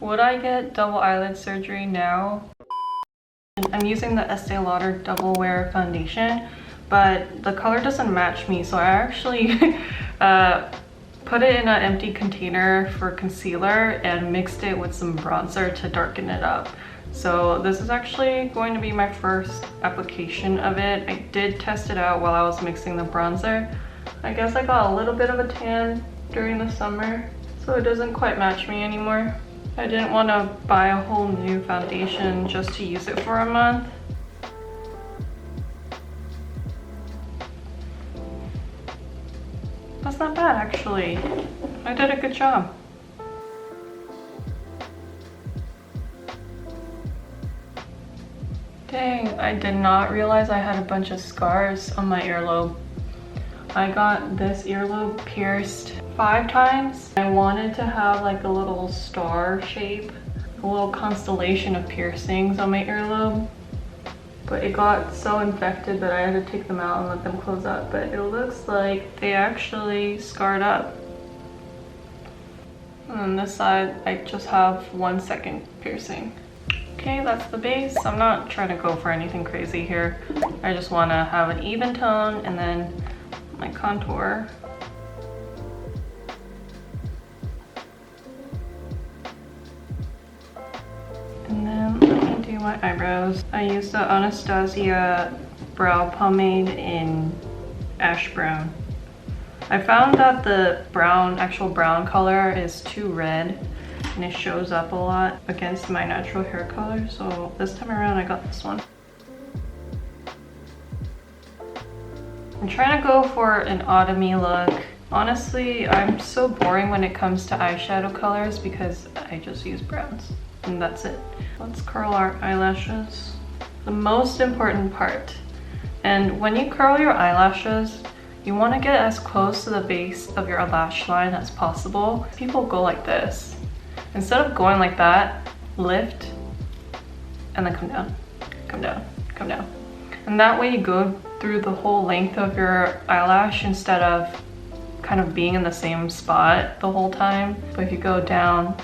Would I get double eyelid surgery now? I'm using the Estee Lauder Double Wear Foundation, but the color doesn't match me, so I actually put it in an empty container for concealer and mixed it with some bronzer to darken it up. So this is actually going to be my first application of it. I did test it out while I was mixing the bronzer. I guess I got a little bit of a tan during the summer, so it doesn't quite match me anymore. I didn't want to buy a whole new foundation just to use it for a month. That's not bad, actually. I did a good job. Dang, I did not realize I had a bunch of scars on my earlobe. I got this earlobe pierced 5 times. I wanted to have like a little star shape, a little constellation of piercings on my earlobe, but it got so infected that I had to take them out and let them close up. But it looks like they actually scarred up. And on this side, I just have 1 second piercing. Okay, that's the base. I'm not trying to go for anything crazy here. I just want to have an even tone and then my contour. And then let me do my eyebrows. I used the Anastasia brow pomade in ash brown. I found that the actual brown color is too red and it shows up a lot against my natural hair color, so this time around I got this one. I'm trying to go for an autumny look. Honestly, I'm so boring when it comes to eyeshadow colors because I just use browns and that's it. Let's curl our eyelashes. The most important part. And when you curl your eyelashes, you want to get as close to the base of your lash line as possible. People go like this. Instead of going like that, lift and then come down, come down, come down. And that way you go through the whole length of your eyelash instead of kind of being in the same spot the whole time. But if you go down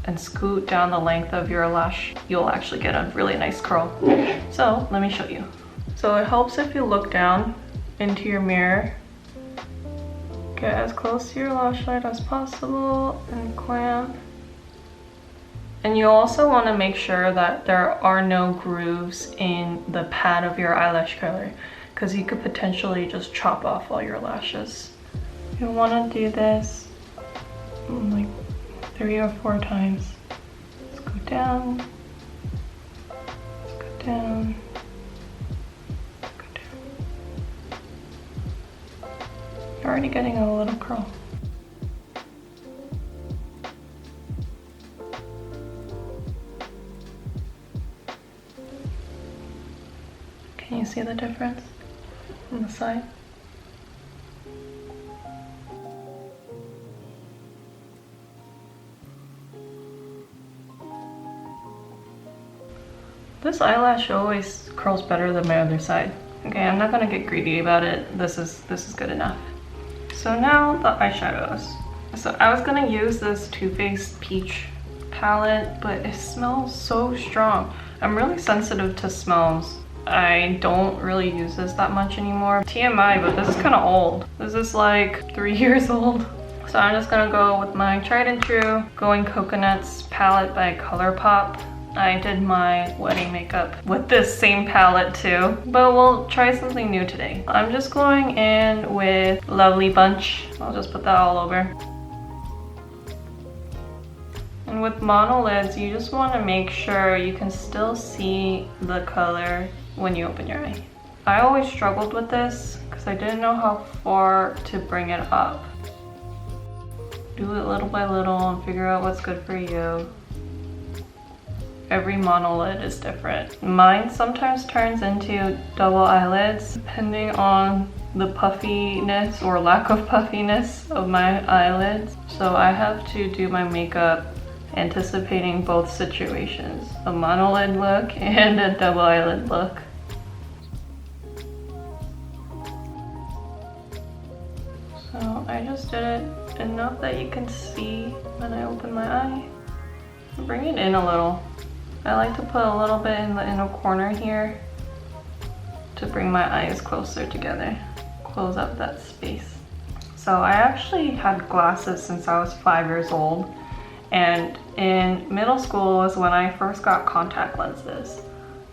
and scoot down the length of your lash, you'll actually get a really nice curl. So let me show you. So it helps if you look down into your mirror, get as close to your lash line as possible and clamp. And you also want to make sure that there are no grooves in the pad of your eyelash curler, because you could potentially just chop off all your lashes. You want to do this like 3 or 4 times. Let's go down, let's go down, let's go down. You're already getting a little curl. Can you see the difference on the side? This eyelash always curls better than my other side. Okay, I'm not gonna get greedy about it. This is good enough. So now the eyeshadows. So I was gonna use this Too Faced Peach palette, but it smells so strong. I'm really sensitive to smells. I don't really use this that much anymore. TMI, but this is kind of old. This is like 3 years old. So I'm just gonna go with my tried and true Going Coconuts palette by ColourPop. I did my wedding makeup with this same palette too, but we'll try something new today. I'm just going in with Lovely Bunch. I'll just put that all over. And with monolids, you just want to make sure you can still see the color when you open your eye. I always struggled with this because I didn't know how far to bring it up. Do it little by little and figure out what's good for you. Every monolid is different. Mine sometimes turns into double eyelids depending on the puffiness or lack of puffiness of my eyelids. So I have to do my makeup anticipating both situations, a monolid look and a double eyelid look. So I just did it enough that you can see when I open my eye. Bring it in a little. I like to put a little bit in the inner corner here to bring my eyes closer together. Close up that space. So I actually had glasses since I was 5 years old. And in middle school was when I first got contact lenses.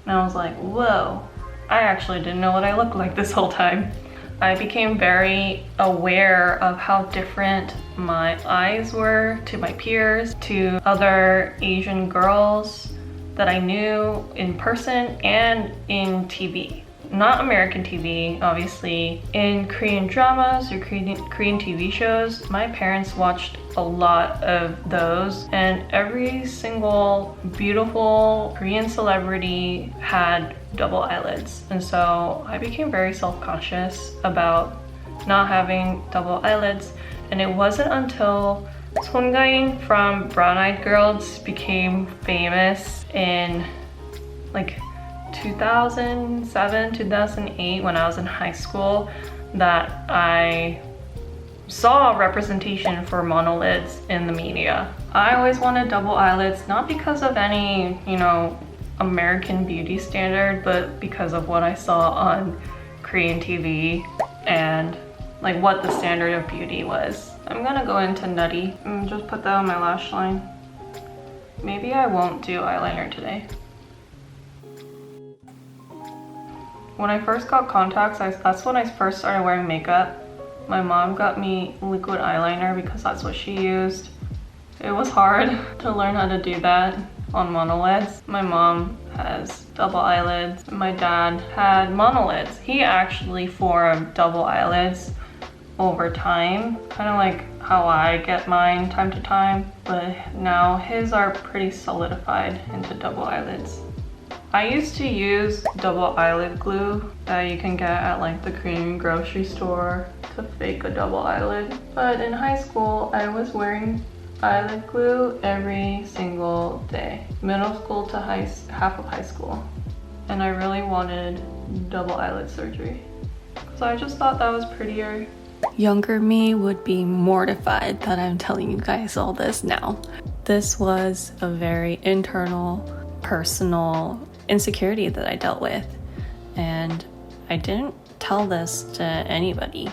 And I was like, whoa, I actually didn't know what I looked like this whole time. I became very aware of how different my eyes were to my peers, to other Asian girls that I knew in person and in TV. Not American TV, obviously. In Korean dramas or Korean TV shows, my parents watched a lot of those, and every single beautiful Korean celebrity had double eyelids. And so I became very self-conscious about not having double eyelids. And it wasn't until Son Ga-in from Brown Eyed Girls became famous in like 2007, 2008, when I was in high school, that I saw representation for monolids in the media. I always wanted double eyelids, not because of any, American beauty standard, but because of what I saw on Korean TV and like what the standard of beauty was. I'm gonna go into Nutty and just put that on my lash line. Maybe I won't do eyeliner today. When I first got contacts, that's when I first started wearing makeup. My mom got me liquid eyeliner because that's what she used. It was hard to learn how to do that on monolids. My mom has double eyelids. My dad had monolids. He actually formed double eyelids over time, kind of like how I get mine time to time, but now his are pretty solidified into double eyelids. I used to use double eyelid glue that you can get at like the Korean grocery store to fake a double eyelid. But in high school, I was wearing eyelid glue every single day. Middle school to half of high school. And I really wanted double eyelid surgery. So I just thought that was prettier. Younger me would be mortified that I'm telling you guys all this now. This was a very internal, personal insecurity that I dealt with, and I didn't tell this to anybody.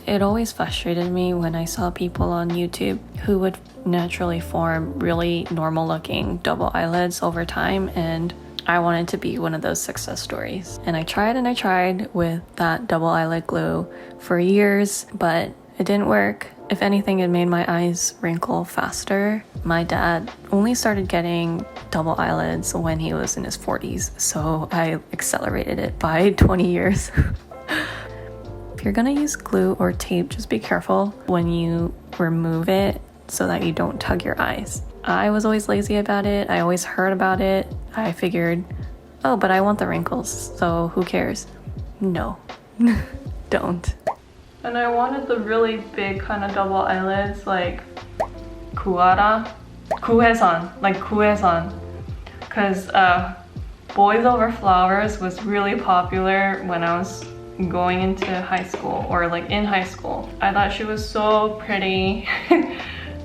It always frustrated me when I saw people on YouTube who would naturally form really normal looking double eyelids over time, and I wanted to be one of those success stories. And I tried with that double eyelid glue for years, but it didn't work. If anything, it made my eyes wrinkle faster. My dad only started getting double eyelids when he was in his 40s, so I accelerated it by 20 years. If you're gonna use glue or tape, just be careful when you remove it so that you don't tug your eyes. I was always lazy about it. I always heard about it. I figured, oh, but I want the wrinkles, so who cares? No, don't. And I wanted the really big kind of double eyelids, like Kuhesan, because Boys Over Flowers was really popular when I was going into high school, or like in high school. I thought she was so pretty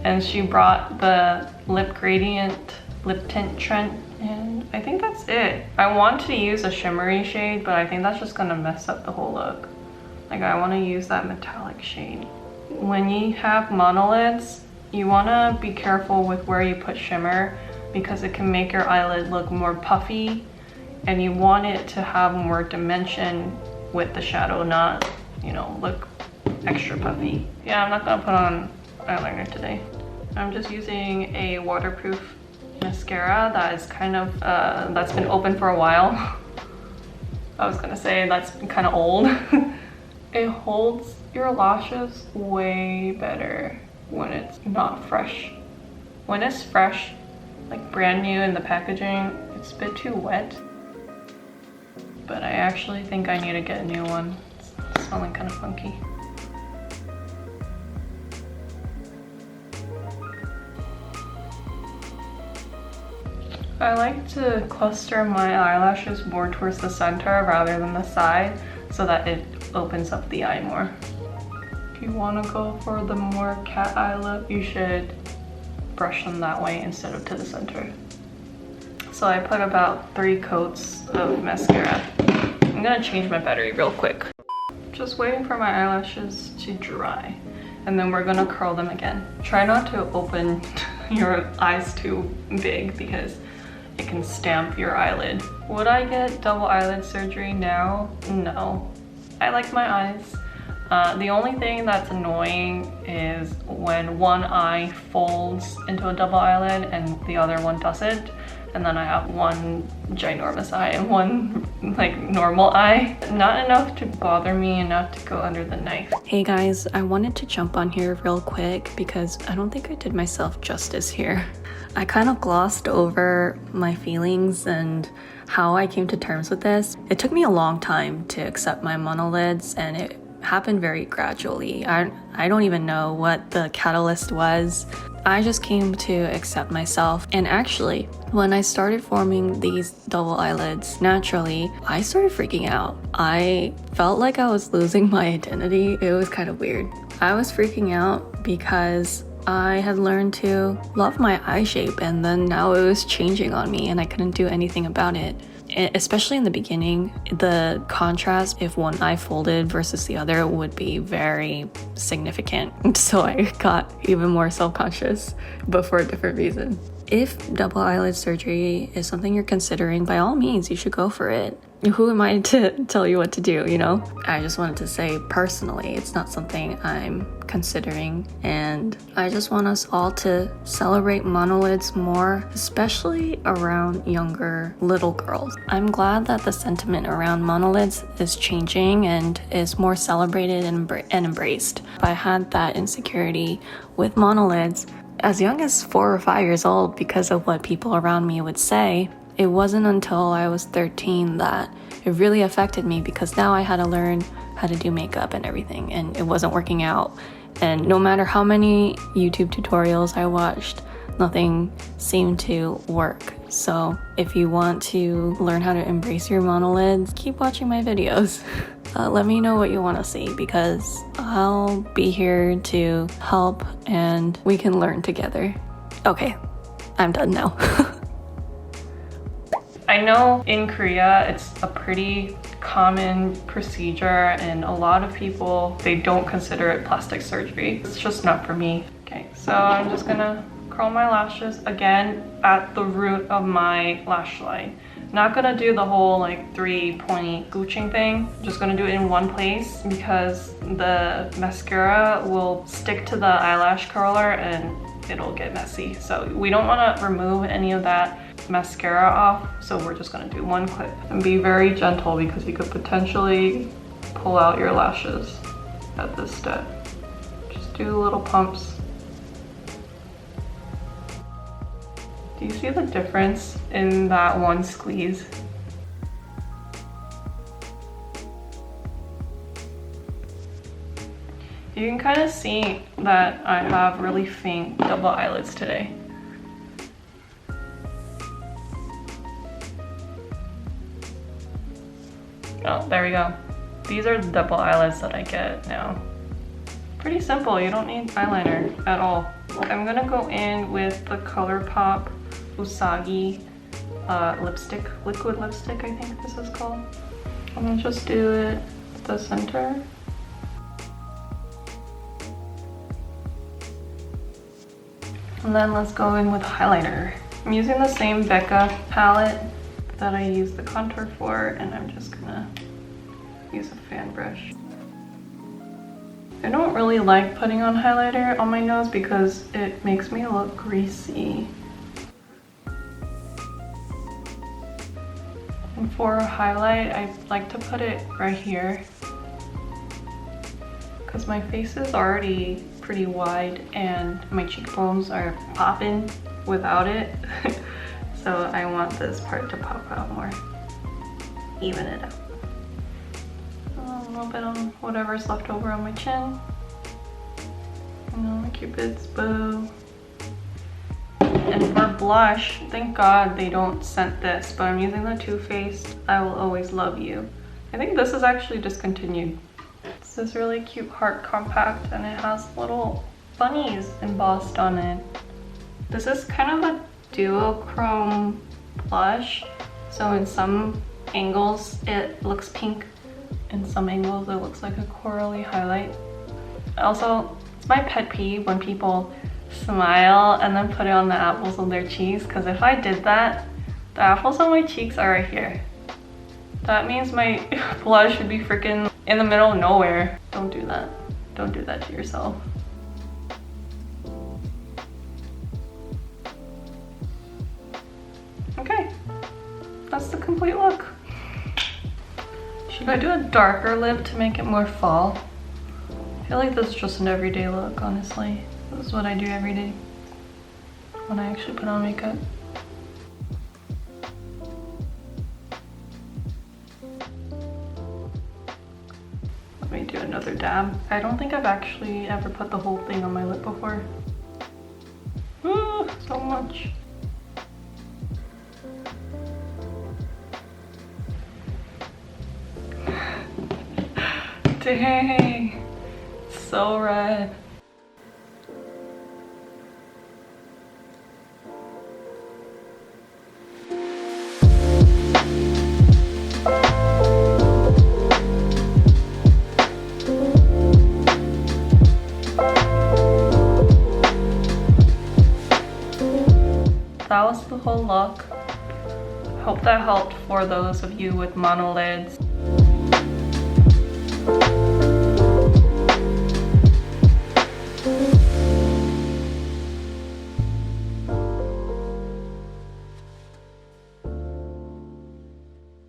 and she brought the lip tint trend, and I think that's it. I want to use a shimmery shade, but I think that's just gonna mess up the whole look. Like, I want to use that metallic shade. When you have monolids, you want to be careful with where you put shimmer, because it can make your eyelid look more puffy, and you want it to have more dimension with the shadow, not, look extra puffy. Yeah, I'm not gonna put on eyeliner today. I'm just using a waterproof mascara that is kind of, that's been open for a while. I was gonna say that's kind of old. It holds your lashes way better when it's not fresh. When it's fresh, like brand new in the packaging, it's a bit too wet. But I actually think I need to get a new one. It's smelling kind of funky. I like to cluster my eyelashes more towards the center rather than the side, so that it opens up the eye more. If you want to go for the more cat eye look, you should brush them that way instead of to the center. So I put about 3 coats of mascara. I'm gonna change my battery real quick. Just waiting for my eyelashes to dry, and then we're gonna curl them again. Try not to open your eyes too big because it can stamp your eyelid. Would I get double eyelid surgery now? No. I like my eyes. The only thing that's annoying is when one eye folds into a double eyelid and the other one doesn't. And then I have one ginormous eye and one like normal eye. Not enough to bother me, enough to go under the knife. Hey guys, I wanted to jump on here real quick because I don't think I did myself justice here. I kind of glossed over my feelings and how I came to terms with this. It took me a long time to accept my monolids, and it happened very gradually. I don't even know what the catalyst was. I just came to accept myself, and actually when I started forming these double eyelids naturally, I started freaking out. I felt like I was losing my identity. It was kind of weird. I was freaking out because I had learned to love my eye shape, and then now it was changing on me and I couldn't do anything about it. Especially in the beginning, the contrast if one eye folded versus the other would be very significant. So I got even more self-conscious, but for a different reason. If double eyelid surgery is something you're considering, by all means, you should go for it. Who am I to tell you what to do, you know? I just wanted to say personally, it's not something I'm considering, and I just want us all to celebrate monolids more, especially around younger little girls. I'm glad that the sentiment around monolids is changing and is more celebrated and embraced. I had that insecurity with monolids as young as 4 or 5 years old because of what people around me would say. It wasn't until I was 13 that it really affected me, because now I had to learn how to do makeup and everything, and it wasn't working out. And no matter how many YouTube tutorials I watched, nothing seemed to work. So if you want to learn how to embrace your monolids, keep watching my videos. Let me know what you want to see, because I'll be here to help and we can learn together. Okay, I'm done now. I know in Korea it's a pretty common procedure, and a lot of people, they don't consider it plastic surgery. It's just not for me. Okay, so I'm just gonna curl my lashes again at the root of my lash line. Not gonna do the whole like 3-point gooching thing. Just gonna do it in one place because the mascara will stick to the eyelash curler and it'll get messy. So we don't wanna remove any of that mascara off, so we're just gonna do one clip. And be very gentle because you could potentially pull out your lashes at this step. Just do little pumps. Do you see the difference in that one squeeze? You can kind of see that I have really faint double eyelids today. Oh, there we go. These are the double eyelids that I get now. Pretty simple, you don't need eyeliner at all. I'm gonna go in with the ColourPop Usagi lipstick, liquid lipstick, I think this is called. I'm gonna just do it at the center. And then let's go in with highlighter. I'm using the same Becca palette that I used the contour for, and I'm just gonna use a fan brush. I don't really like putting on highlighter on my nose because it makes me look greasy. And for a highlight, I like to put it right here because my face is already pretty wide and my cheekbones are popping without it. So I want this part to pop out more. Even it out. A little bit on whatever's left over on my chin. And then my Cupid's bow. And for blush, thank God they don't scent this, but I'm using the Too Faced I Will Always Love You. I think this is actually discontinued. It's this really cute heart compact, and it has little bunnies embossed on it. This is kind of a duochrome blush. So in some angles it looks pink. In some angles it looks like a corally highlight. Also, it's my pet peeve when people smile and then put it on the apples on their cheeks, because if I did that, the apples on my cheeks are right here. That means my blush should be freaking in the middle of nowhere. Don't do that. Don't do that to yourself. Okay, that's the complete look. Should I do a darker lip to make it more fall? I feel like this is just an everyday look, honestly. This is what I do every day when I actually put on makeup. Let me do another dab. I don't think I've actually ever put the whole thing on my lip before. Ooh, so much. Dang, so red. That was the whole look. Hope that helped for those of you with monolids.